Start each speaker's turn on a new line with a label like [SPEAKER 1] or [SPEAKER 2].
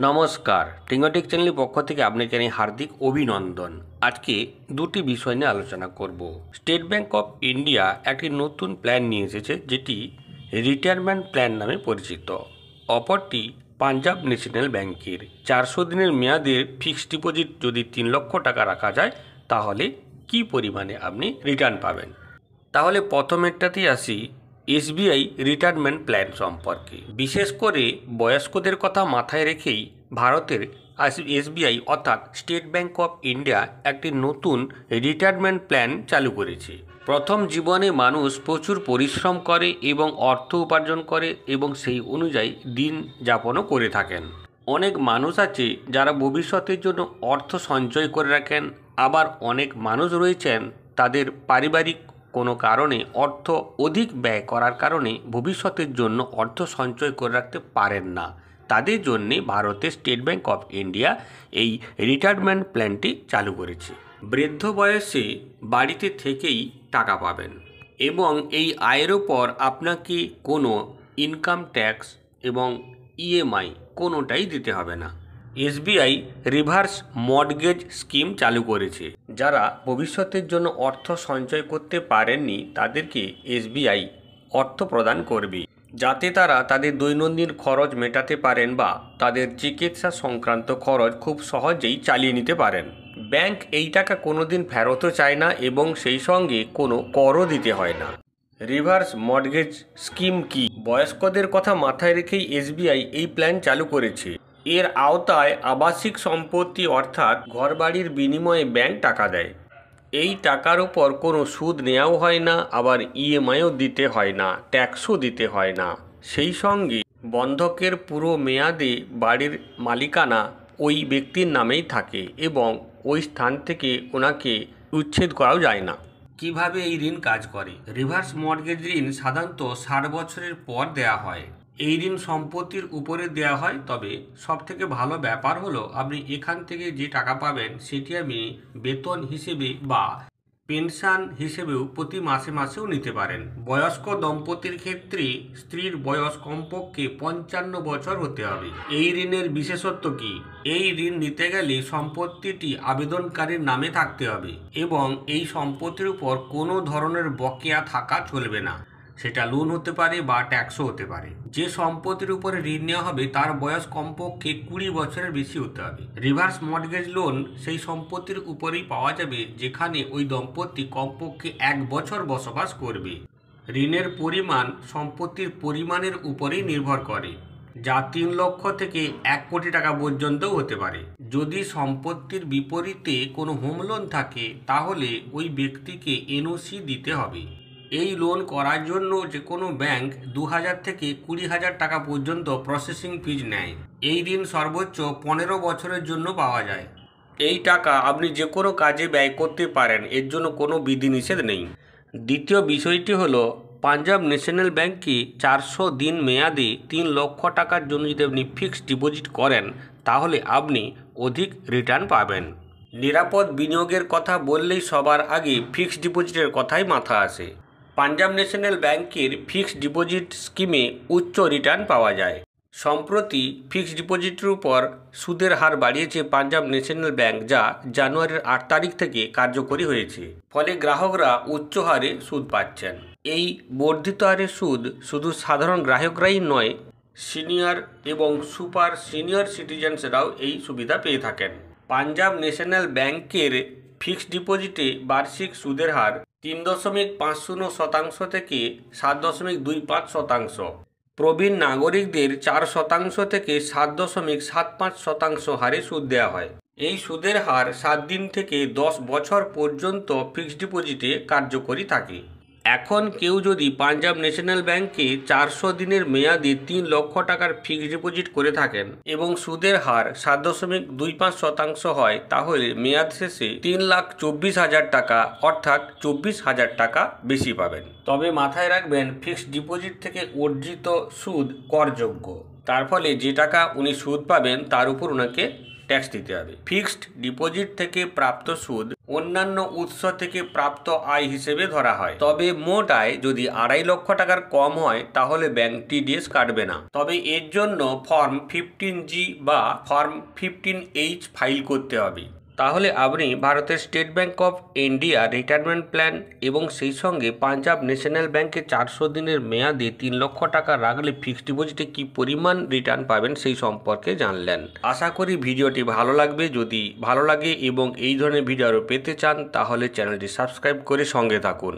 [SPEAKER 1] নমস্কার, টিঙ্গটেক চ্যানেলের পক্ষ থেকে আপনাকে জানাই হার্দিক অভিনন্দন। আজকে দুটি বিষয় নিয়ে আলোচনা করব। স্টেট ব্যাংক অফ ইন্ডিয়া একটি নতুন প্ল্যান নিয়ে এসেছে, যেটি রিটায়ারমেন্ট প্ল্যান নামে পরিচিত। অপরটি পাঞ্জাব ন্যাশনাল ব্যাংকের 400 দিনের মেয়াদে ফিক্সড ডিপোজিট যদি 3 লক্ষ টাকা রাখা যায়, তাহলে কি পরিমাণে আপনি রিটার্ন পাবেন। তাহলে প্রথমেরটাতেই আসি এসবিআই রিটায়ারমেন্ট প্ল্যান সম্পর্কে। বিশেষ করে বয়স্কদের কথা মাথায় রেখেই ভারতের এসবিআই অর্থাৎ স্টেট ব্যাংক অফ ইন্ডিয়া একটি নতুন রিটায়ারমেন্ট প্ল্যান চালু করেছে। প্রথম জীবনে মানুষ প্রচুর পরিশ্রম করে এবং অর্থ উপার্জন করে এবং সেই অনুযায়ী দিন যাপনও করে থাকেন। অনেক মানুষ আছে যারা ভবিষ্যতের জন্য অর্থ সঞ্চয় করে রাখেন, আবার অনেক মানুষ রয়েছেন তাদের পারিবারিক কোনো কারণে অর্থ অধিক ব্যয় করার কারণে ভবিষ্যতের জন্য অর্থ সঞ্চয় করে রাখতে পারেন না। তাদের জন্যে ভারতের স্টেট ব্যাংক অফ ইন্ডিয়া এই রিটায়ারমেন্ট প্ল্যানটি চালু করেছে। বৃদ্ধ বয়সে বাড়িতে থেকেই টাকা পাবেন এবং এই আয়ের ওপর আপনাকে কোনো ইনকাম ট্যাক্স এবং ইএমআই কোনোটাই দিতে হবে না। এসবিআই রিভার্স মর্টগেজ স্কিম চালু করেছে। যারা ভবিষ্যতের জন্য অর্থ সঞ্চয় করতে পারেননি তাদেরকে এসবিআই অর্থ প্রদান করবে, যাতে তারা তাদের দৈনন্দিন খরচ মেটাতে পারেন বা তাদের চিকিৎসা সংক্রান্ত খরচ খুব সহজেই চালিয়ে নিতে পারেন। ব্যাংক এই টাকা কোনোদিন ফেরতও চায় না এবং সেই সঙ্গে কোনো করও দিতে হয় না। রিভার্স মর্টগেজ স্কিম কি? বয়স্কদের কথা মাথায় রেখেই এসবিআই এই প্ল্যান চালু করেছে। এর আওতায় আবাসিক সম্পত্তি অর্থাৎ ঘরবাড়ির বিনিময়ে ব্যাংক টাকা দেয়। এই টাকার উপর কোনো সুদ নেওয়াও হয় না, আবার ইএমআইও দিতে হয় না, ট্যাক্সও দিতে হয় না। সেই সঙ্গে বন্ধকের পুরো মেয়াদে বাড়ির মালিকানা ওই ব্যক্তির নামেই থাকে এবং ওই স্থান থেকে ওনাকে উচ্ছেদ করাও যায় না। কিভাবে এই ঋণ কাজ করে? রিভার্স মর্টগেজ ঋণ সাধারণত 60 বছরের পর দেয়া হয়। এই ঋণ সম্পত্তির উপরে দেওয়া হয়, তবে সবথেকে ভালো ব্যাপার হলো আপনি এখান থেকে যে টাকা পাবেন সেটি আপনি বেতন হিসেবে বা পেনশন হিসেবেও প্রতি মাসে মাসেও নিতে পারেন। বয়স্ক দম্পতির ক্ষেত্রে স্ত্রীর বয়স কমপক্ষে 55 বছর হতে হবে। এই ঋণের বিশেষত্ব কি? এই ঋণ নিতে গেলে সম্পত্তিটি আবেদনকারীর নামে থাকতে হবে এবং এই সম্পত্তির উপর কোনো ধরনের বকেয়া থাকা চলবে না। সেটা লোন হতে পারে বা ট্যাক্সও হতে পারে। যে সম্পত্তির উপরে ঋণ নেওয়া হবে তার বয়স কমপক্ষে 20 বছরের বেশি হতে হবে। রিভার্স মর্টগেজ লোন সেই সম্পত্তির উপরেই পাওয়া যাবে যেখানে ওই দম্পতি কমপক্ষে 1 বছর বসবাস করবে। ঋণের পরিমাণ সম্পত্তির পরিমাণের উপরেই নির্ভর করে, যা 3 লক্ষ থেকে 1 কোটি টাকা পর্যন্তও হতে পারে। যদি সম্পত্তির বিপরীতে কোনো হোম লোন থাকে তাহলে ওই ব্যক্তিকে এনওসি দিতে হবে। এই লোন করার জন্য যে কোনো ব্যাংক 2000 থেকে 20,000 টাকা পর্যন্ত প্রসেসিং ফিজ নেয়। এই ঋণ সর্বোচ্চ 15 বছরের জন্য পাওয়া যায়। এই টাকা আপনি যে কোনো কাজে ব্যয় করতে পারেন, এর জন্য কোনো বিধিনিষেধ নেই। দ্বিতীয় বিষয়টি হলো পাঞ্জাব ন্যাশনাল ব্যাংকে 400 দিন মেয়াদে 3 লক্ষ টাকার জন্য যদি আপনি ফিক্সড ডিপোজিট করেন তাহলে আপনি অধিক রিটার্ন পাবেন। নিরাপদ বিনিয়োগের কথা বললেই সবার আগে ফিক্সড ডিপোজিটের কথাই মাথা আসে। পাঞ্জাব ন্যাশনাল ব্যাংকের ফিক্সড ডিপোজিট স্কিমে উচ্চ রিটার্ন পাওয়া যায়। সম্প্রতি ফিক্সড ডিপোজিটের উপর সুদের হার বাড়িয়েছে পাঞ্জাব ন্যাশনাল ব্যাংক, যা জানুয়ারির 8 তারিখ থেকে কার্যকরী হয়েছে। ফলে গ্রাহকরা উচ্চ হারে সুদ পাচ্ছেন। এই বর্ধিত হারের সুদ শুধু সাধারণ গ্রাহকরাই নয়, সিনিয়র এবং সুপার সিনিয়র সিটিজেন্সরাও এই সুবিধা পেয়ে থাকেন। পাঞ্জাব ন্যাশনাল ব্যাংকের ফিক্সড ডিপোজিটে বার্ষিক সুদের হার 3.50% থেকে 7.25%। প্রবীণ নাগরিকদের 4% থেকে 7.75% হারে সুদ দেওয়া হয়। এই সুদের হার 7 দিন থেকে 10 বছর পর্যন্ত ফিক্সড ডিপোজিটে কার্যকরী থাকে। এখন কেউ যদি পাঞ্জাব ন্যাশনাল ব্যাংকে 400 দিনের মেয়াদে 3 লক্ষ টাকার ফিক্সড ডিপোজিট করে থাকেন এবং সুদের হার 7.25% হয়, তাহলে মেয়াদ শেষে 3,24,000 টাকা অর্থাৎ 24,000 টাকা বেশি পাবেন। তবে মাথায় রাখবেন, ফিক্সড ডিপোজিট থেকে অর্জিত সুদ করযোগ্য। তার ফলে যে টাকা উনি সুদ পাবেন তার উপর ওনাকে ট্যাক্স দিতে হবে। ফিক্সড ডিপোজিট থেকে প্রাপ্ত সুদ অন্যান্য উৎস থেকে প্রাপ্ত আয় হিসেবে ধরা হয়। তবে মোট আয় যদি 2.5 লক্ষ টাকার কম হয় তাহলে ব্যাংক টিডিএস কাটবে না। তবে এর জন্য ফর্ম 15G বা ফর্ম 15H ফাইল করতে হবে। তাহলে আপনি ভারতের state bank of India retirement plan এবং সেই সঙ্গে পাঞ্জাব ন্যাশনাল ব্যাংকে 400 দিনের মেয়াদে 3 লক্ষ টাকা রাখলে ফিক্সড ডিপোজিটে কি পরিমাণ রিটার্ন পাবেন সেই সম্পর্কে জানলেন। আশা করি ভিডিওটি ভালো লাগবে। যদি ভালো লাগে এবং এই ধরনের ভিডিও আরও পেতে চান তাহলে চ্যানেলটি সাবস্ক্রাইব করে সঙ্গে থাকুন।